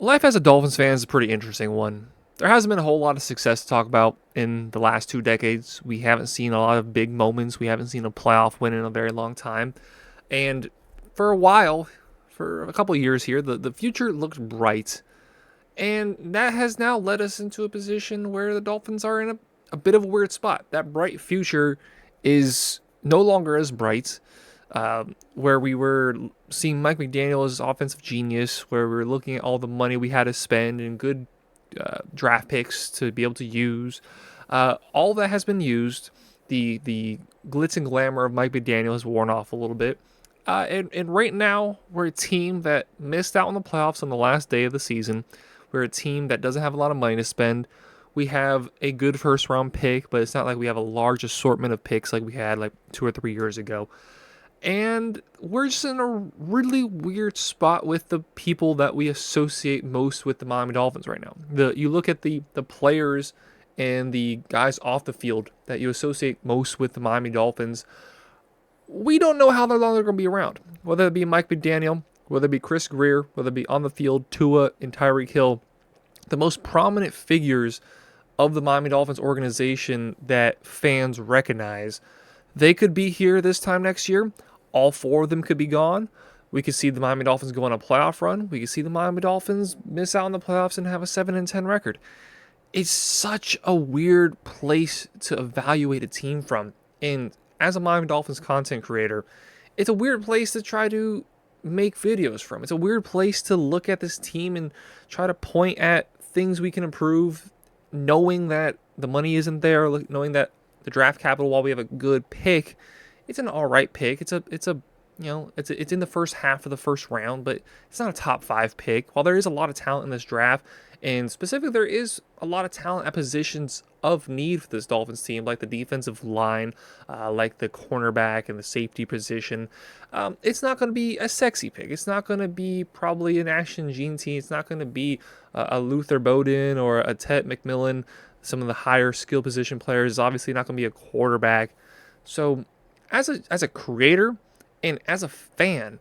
Life as a Dolphins fan is a pretty interesting one. There hasn't been a whole lot of success to talk about in the last 2 decades. We haven't seen a lot of big moments. We haven't seen a playoff win in a very long time. And for a while, for a couple of years here, the future looked bright. And that has now led us into a position where the Dolphins are in a bit of a weird spot. That bright future is no longer as bright. Where we were seeing Mike McDaniel as offensive genius, where we were looking at all the money we had to spend and good draft picks to be able to use. All that has been used. The glitz and glamour of Mike McDaniel has worn off a little bit. And right now, we're a team that missed out on the playoffs on the last day of the season. We're a team that doesn't have a lot of money to spend. We have a good first round pick, but it's not like we have a large assortment of picks like we had like 2 or 3 years ago. And we're just in a really weird spot with the people that we associate most with the Miami Dolphins right now. You look at the players and the guys off the field that you associate most with the Miami Dolphins. We don't know how long they're going to be around. Whether it be Mike McDaniel, whether it be Chris Greer, whether it be on the field, Tua and Tyreek Hill, the most prominent figures of the Miami Dolphins organization that fans recognize. They could be here this time next year. All four of them could be gone. We could see the Miami Dolphins go on a playoff run. We could see the Miami Dolphins miss out on the playoffs and have a 7-10 record. It's such a weird place to evaluate a team from. And as a Miami Dolphins content creator, it's a weird place to try to make videos from. It's a weird place to look at this team and try to point at things we can improve, knowing that the money isn't there, knowing that the draft capital, while we have a good pick, it's an all right pick. It's in the first half of the first round, but it's not a top 5 pick. While there is a lot of talent in this draft, and specifically there is a lot of talent at positions of need for this Dolphins team, like the defensive line, like the cornerback and the safety position. It's not going to be a sexy pick. It's not going to be probably an Ashton Jeanty. It's not going to be a Luther Bowden or a Ted McMillan. Some of the higher skill position players is obviously not going to be a quarterback. So as a creator and as a fan,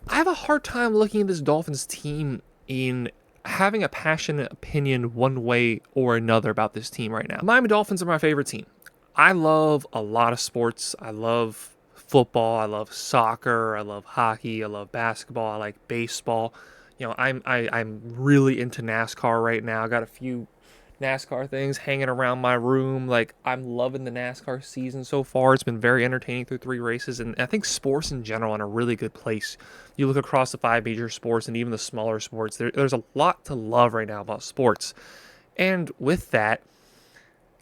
I have a hard time looking at this Dolphins team in having a passionate opinion one way or another about this team right now. The Miami Dolphins are my favorite team. I love a lot of sports. I love football. I love soccer. I love hockey. I love basketball. I like baseball. I'm really into NASCAR right now. I got a few NASCAR things hanging around my room. Like, I'm loving the NASCAR season so far. It's been very entertaining through 3 races, and I think sports in general are in a really good place. You look across the 5 major sports and even the smaller sports, there's a lot to love right now about sports. And with that,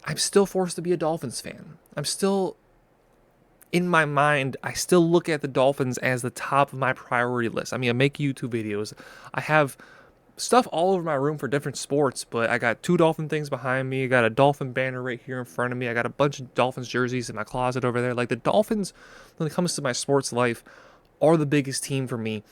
I'm still forced to be a Dolphins fan. I'm still, in my mind, I still look at the Dolphins as the top of my priority list. I mean, I make YouTube videos. I have stuff all over my room for different sports, but I got 2 Dolphin things behind me. I got a Dolphin banner right here in front of me. I got a bunch of Dolphins jerseys in my closet over there. Like, the Dolphins, when it comes to my sports life, are the biggest team for me,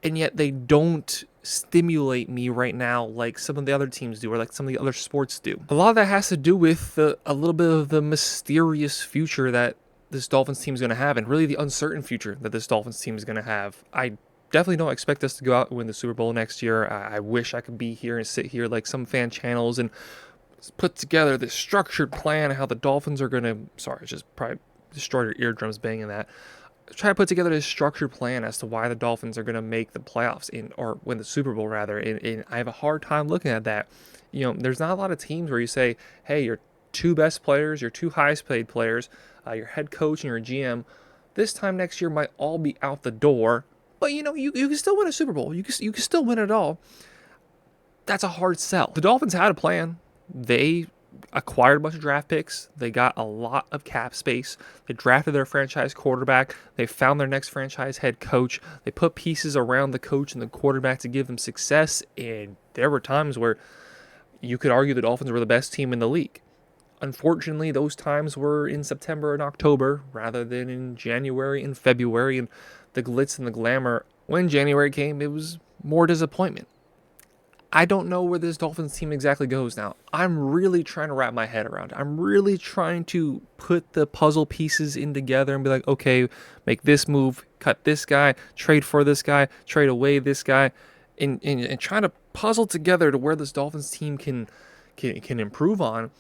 and yet they don't stimulate me right now like some of the other teams do, or like some of the other sports do. A lot of that has to do with a little bit of the mysterious future that this Dolphins team is going to have, and really the uncertain future that this Dolphins team is going to have. I definitely don't expect us to go out and win the Super Bowl next year. I wish I could be here and sit here like some fan channels and put together this structured plan of how the Dolphins are going to... Sorry, I just probably destroyed your eardrums banging that. Try to put together this structured plan as to why the Dolphins are going to make the playoffs or win the Super Bowl rather. And I have a hard time looking at that. There's not a lot of teams where you say, hey, your 2 best players, your 2 highest paid players, your head coach and your GM, this time next year might all be out the door. But you can still win a Super Bowl. You can still win it all. That's a hard sell. The Dolphins had a plan. They acquired a bunch of draft picks. They got a lot of cap space. They drafted their franchise quarterback. They found their next franchise head coach. They put pieces around the coach and the quarterback to give them success. And there were times where you could argue the Dolphins were the best team in the league. Unfortunately, those times were in September and October rather than in January and February. And the glitz and the glamour, when January came, it was more disappointment. I don't know where this Dolphins team exactly goes now. I'm really trying to wrap my head around it. I'm really trying to put the puzzle pieces in together and be like, okay, make this move, cut this guy, trade for this guy, trade away this guy. and trying to puzzle together to where this Dolphins team can improve on.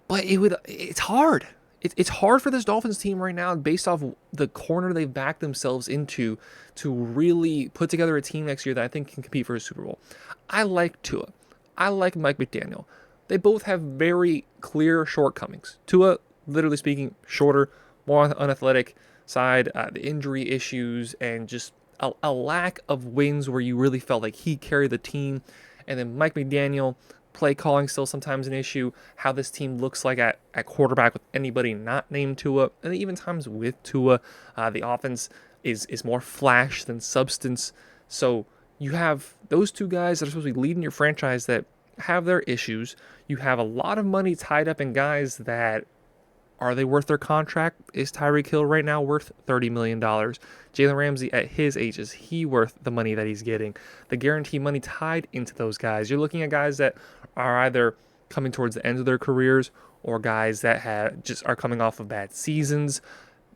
But it's hard. It's hard for this Dolphins team right now, based off the corner they've backed themselves into, to really put together a team next year that I think can compete for a Super Bowl. I like Tua. I like Mike McDaniel. They both have very clear shortcomings. Tua, literally speaking, shorter, more unathletic side, the injury issues, and just a lack of wins where you really felt like he carried the team. And then Mike McDaniel, play calling still sometimes an issue. How this team looks like at quarterback with anybody not named Tua, and even times with Tua, the offense is more flash than substance. So you have those two guys that are supposed to be leading your franchise that have their issues. You have a lot of money tied up in guys that, are they worth their contract? Is Tyreek Hill right now worth $30 million? Jalen Ramsey, at his age, is he worth the money that he's getting? The guarantee money tied into those guys. You're looking at guys that are either coming towards the end of their careers, or guys that just are coming off of bad seasons.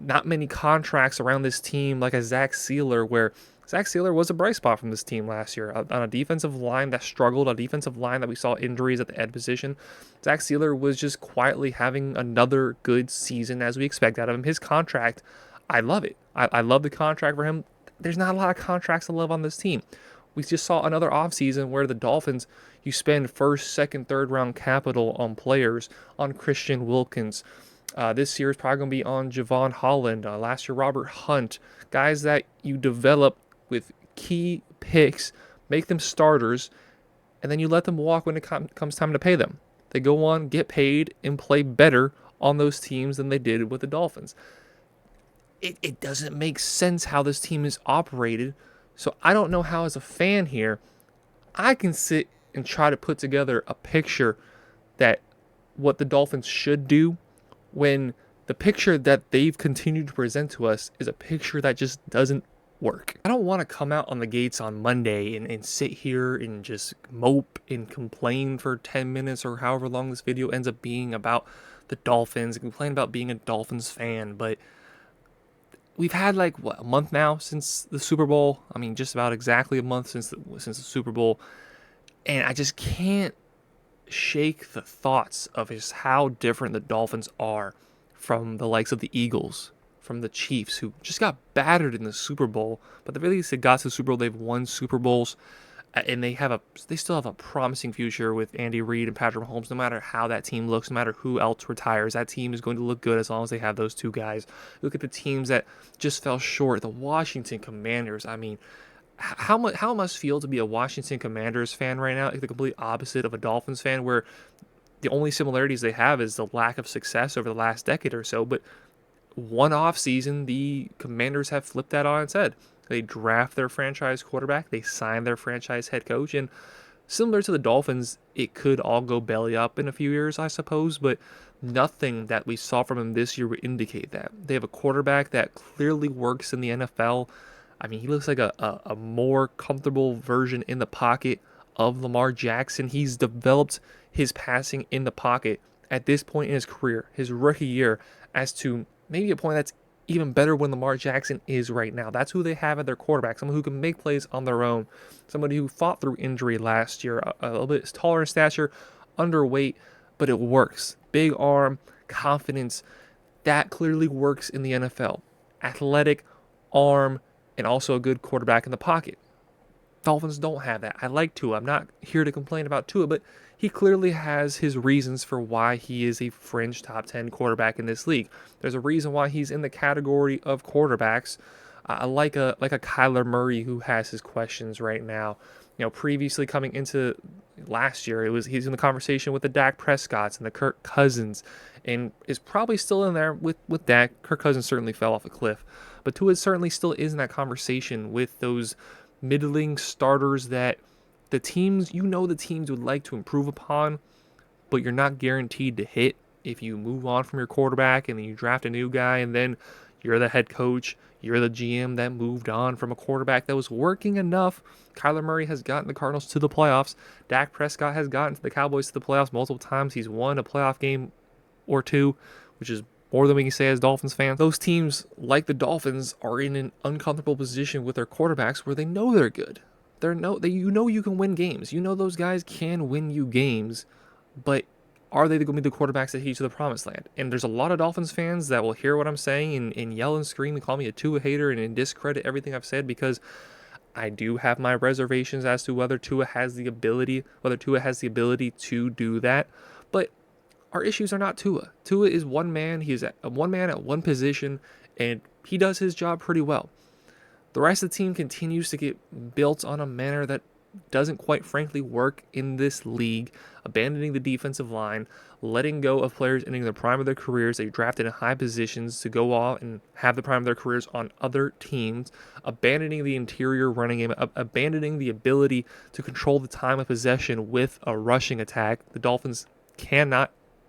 Not many contracts around this team, like a Zach Sealer, where Zach Sealer was a bright spot from this team last year on a defensive line that struggled, a defensive line that we saw injuries at the edge position. Zach Sealer was just quietly having another good season, as we expect out of him. His contract, I love it. I love the contract for him. There's not a lot of contracts to love on this team. We just saw another offseason where the Dolphins, you spend first, second, third round capital on players, on Christian Wilkins. This year is probably going to be on Javon Holland. Last year, Robert Hunt. Guys that you develop with key picks, make them starters, and then you let them walk when it comes time to pay them. They go on, get paid, and play better on those teams than they did with the Dolphins. It doesn't make sense how this team is operated. So I don't know how, as a fan here, I can sit and try to put together a picture that what the Dolphins should do, when the picture that they've continued to present to us is a picture that just doesn't work. I don't want to come out on the gates on Monday and sit here and just mope and complain for 10 minutes or however long this video ends up being about the Dolphins, and complain about being a Dolphins fan. But we've had a month now since the Super Bowl. I mean, just about exactly a month since the Super Bowl. And I just can't shake the thoughts of just how different the Dolphins are from the likes of the Eagles, from the Chiefs, who just got battered in the Super Bowl. But the very least, they got to the Super Bowl. They've won Super Bowls, and they still have a promising future with Andy Reid and Patrick Mahomes. No matter how that team looks, no matter who else retires, that team is going to look good as long as they have those two guys. Look at the teams that just fell short. The Washington Commanders. I mean, how it must feel to be a Washington Commanders fan right now, like the complete opposite of a Dolphins fan, where the only similarities they have is the lack of success over the last decade or so. But one off season, the Commanders have flipped that on its head. They draft their franchise quarterback, they sign their franchise head coach, and similar to the Dolphins, it could all go belly up in a few years, I suppose, but nothing that we saw from him this year would indicate that. They have a quarterback that clearly works in the NFL. I mean, he looks like a more comfortable version in the pocket of Lamar Jackson. He's developed his passing in the pocket at this point in his career, his rookie year, as to maybe a point that's even better when Lamar Jackson is right now. That's who they have at their quarterback, someone who can make plays on their own, somebody who fought through injury last year, a little bit taller in stature, underweight, but it works. Big arm, confidence, that clearly works in the NFL. Athletic, arm, and also a good quarterback in the pocket. Dolphins don't have that. I like Tua. I'm not here to complain about Tua, but he clearly has his reasons for why he is a fringe top 10 quarterback in this league. There's a reason why he's in the category of quarterbacks, like a Kyler Murray, who has his questions right now. You know, previously coming into last year, he's in the conversation with the Dak Prescotts and the Kirk Cousins, and is probably still in there with Dak. Kirk Cousins certainly fell off a cliff, but Tua certainly still is in that conversation with those middling starters that the teams would like to improve upon, but you're not guaranteed to hit if you move on from your quarterback and then you draft a new guy, and then you're the head coach, you're the GM that moved on from a quarterback that was working enough. Kyler Murray has gotten the Cardinals to the playoffs. Dak Prescott has gotten to the Cowboys to the playoffs multiple times. He's won a playoff game or two, which is more than we can say as Dolphins fans. Those teams, like the Dolphins, are in an uncomfortable position with their quarterbacks where they know they're good. You can win games. You know those guys can win you games, but are they going to be the quarterbacks that take you to the promised land? And there's a lot of Dolphins fans that will hear what I'm saying and yell and scream and call me a Tua hater and discredit everything I've said, because I do have my reservations as to whether Tua has the ability to do that. But our issues are not Tua. Tua is one man. He is one man at one position, and he does his job pretty well. The rest of the team continues to get built on a manner that doesn't quite frankly work in this league, abandoning the defensive line, letting go of players entering the prime of their careers that you drafted in high positions to go off and have the prime of their careers on other teams, abandoning the interior running game, abandoning the ability to control the time of possession with a rushing attack. The Dolphins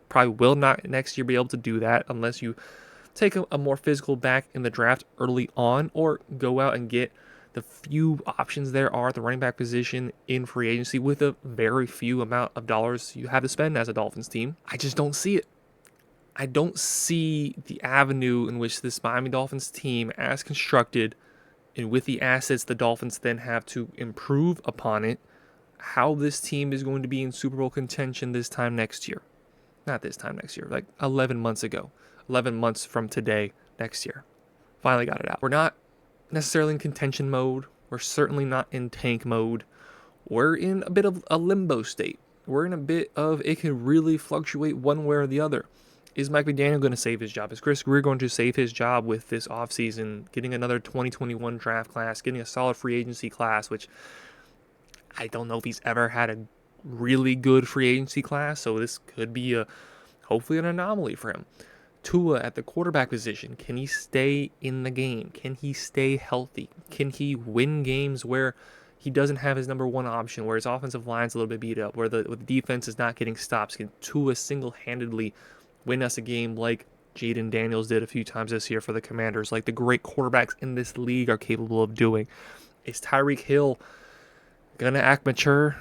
probably will not next year be able to do that unless you take a more physical back in the draft early on, or go out and get the few options there are at the running back position in free agency with a very few amount of dollars you have to spend as a Dolphins team. I just don't see it. I don't see the avenue in which this Miami Dolphins team, as constructed and with the assets the Dolphins then have to improve upon it, how this team is going to be in Super Bowl contention this time next year. Not this time next year, like 11 months ago. 11 months from today, next year. Finally got it out. We're not necessarily in contention mode. We're certainly not in tank mode. We're in a bit of a limbo state. We're in a bit of, it can really fluctuate one way or the other. Is Mike McDaniel going to save his job? Is Chris Greer going to save his job with this offseason, getting another 2021 draft class, getting a solid free agency class, which I don't know if he's ever had a really good free agency class, so this could be hopefully an anomaly for him. Tua at the quarterback position, can he stay in the game? Can he stay healthy? Can he win games where he doesn't have his number one option, where his offensive line's a little bit beat up, where the defense is not getting stops? Can Tua single-handedly win us a game like Jaden Daniels did a few times this year for the Commanders, like the great quarterbacks in this league are capable of doing? Is Tyreek Hill going to act mature?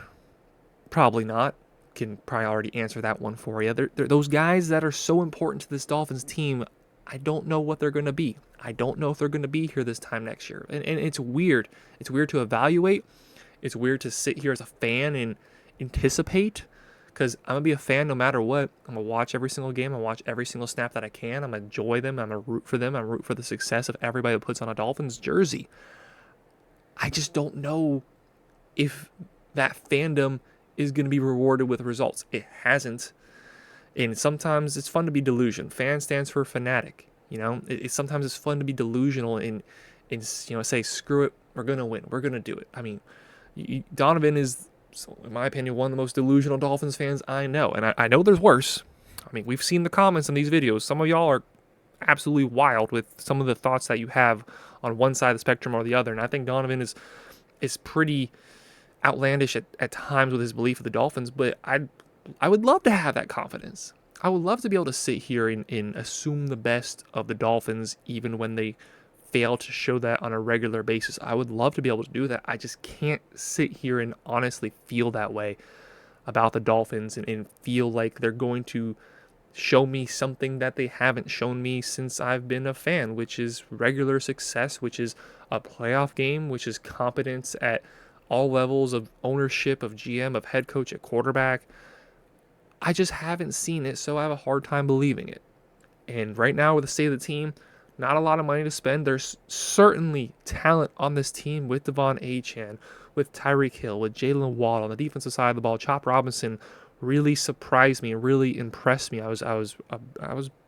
Probably not. Can probably already answer that one for you. They're those guys that are so important to this Dolphins team. I don't know what they're going to be. I don't know if they're going to be here this time next year. And it's weird. It's weird to evaluate. It's weird to sit here as a fan and anticipate, because I'm going to be a fan no matter what. I'm going to watch every single game. I'm going to watch every single snap that I can. I'm going to enjoy them. I'm going to root for them. I'm going to root for the success of everybody that puts on a Dolphins jersey. I just don't know if that fandom is going to be rewarded with results. It hasn't. And sometimes it's fun to be delusional. Fan stands for fanatic. Sometimes it's fun to be delusional and say, screw it, we're going to win. We're going to do it. I mean, Donovan is, in my opinion, one of the most delusional Dolphins fans I know. And I know there's worse. I mean, we've seen the comments on these videos. Some of y'all are absolutely wild with some of the thoughts that you have on one side of the spectrum or the other. And I think Donovan is pretty outlandish at times with his belief of the Dolphins, but I would love to have that confidence. I would love to be able to sit here and assume the best of the Dolphins even when they fail to show that on a regular basis. I would love to be able to do that. I just can't sit here and honestly feel that way about the Dolphins and feel like they're going to show me something that they haven't shown me since I've been a fan, which is regular success, which is a playoff game, which is competence at all levels of ownership, of GM, of head coach, at quarterback. I just haven't seen it, so I have a hard time believing it. And right now, with the state of the team, not a lot of money to spend. There's certainly talent on this team with Devon Achane, with Tyreek Hill, with Jalen Waddle on the defensive side of the ball. Chop Robinson really surprised me and really impressed me. I was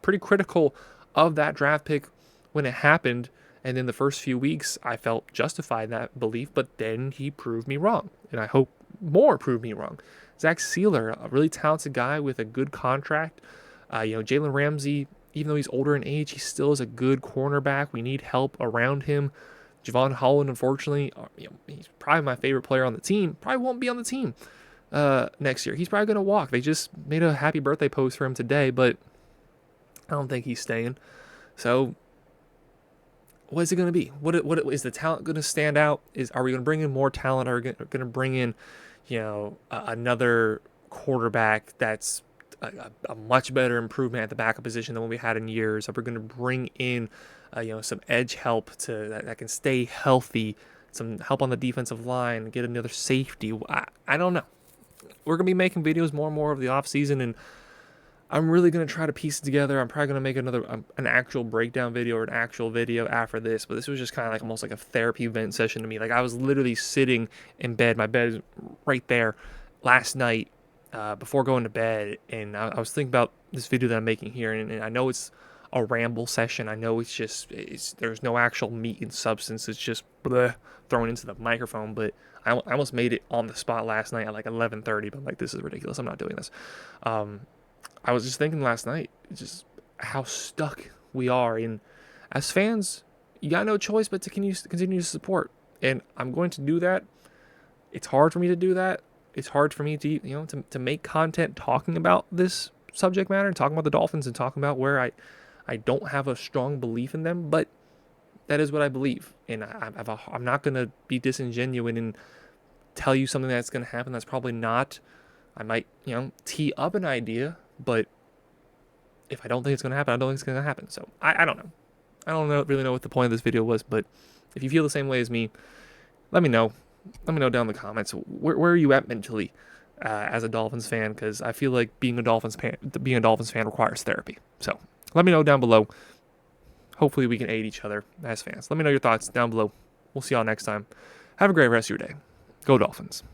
pretty critical of that draft pick when it happened. And in the first few weeks, I felt justified in that belief, but then he proved me wrong. And I hope more prove me wrong. Zach Sealer, a really talented guy with a good contract. Jalen Ramsey, even though he's older in age, he still is a good cornerback. We need help around him. Javon Holland, unfortunately, he's probably my favorite player on the team. Probably won't be on the team next year. He's probably going to walk. They just made a happy birthday post for him today, but I don't think he's staying. So what is it going to be? What is the talent going to stand out? Are we going to bring in more talent? Are we going to bring in, another quarterback that's a much better improvement at the backup position than what we had in years? Are we going to bring in, some edge help that can stay healthy some help on the defensive line, get another safety. I don't know. We're going to be making videos more and more of the offseason, and I'm really going to try to piece it together. I'm probably going to make an actual breakdown video or an actual video after this, but this was just kind of like almost like a therapy vent session to me. Like, I was literally sitting in bed, my bed is right there, last night before going to bed, and I was thinking about this video that I'm making here, and I know it's a ramble session. I know there's no actual meat and substance. It's just bleh, thrown into the microphone, but I almost made it on the spot last night at like 11:30, but I'm like, this is ridiculous. I'm not doing this. I was just thinking last night, just how stuck we are. And as fans, you got no choice but to continue to support. And I'm going to do that. It's hard for me to do that. It's hard for me to make content talking about this subject matter, and talking about the Dolphins, and talking about where I don't have a strong belief in them. But that is what I believe. And I'm not going to be disingenuous and tell you something that's going to happen that's probably not. I might, tee up an idea, but if I don't think it's going to happen, I don't think it's going to happen. So I don't know. I don't really know what the point of this video was, but if you feel the same way as me, let me know. Let me know down in the comments. Where are you at mentally as a Dolphins fan? Because I feel like being a Dolphins fan requires therapy. So let me know down below. Hopefully we can aid each other as fans. Let me know your thoughts down below. We'll see y'all next time. Have a great rest of your day. Go Dolphins.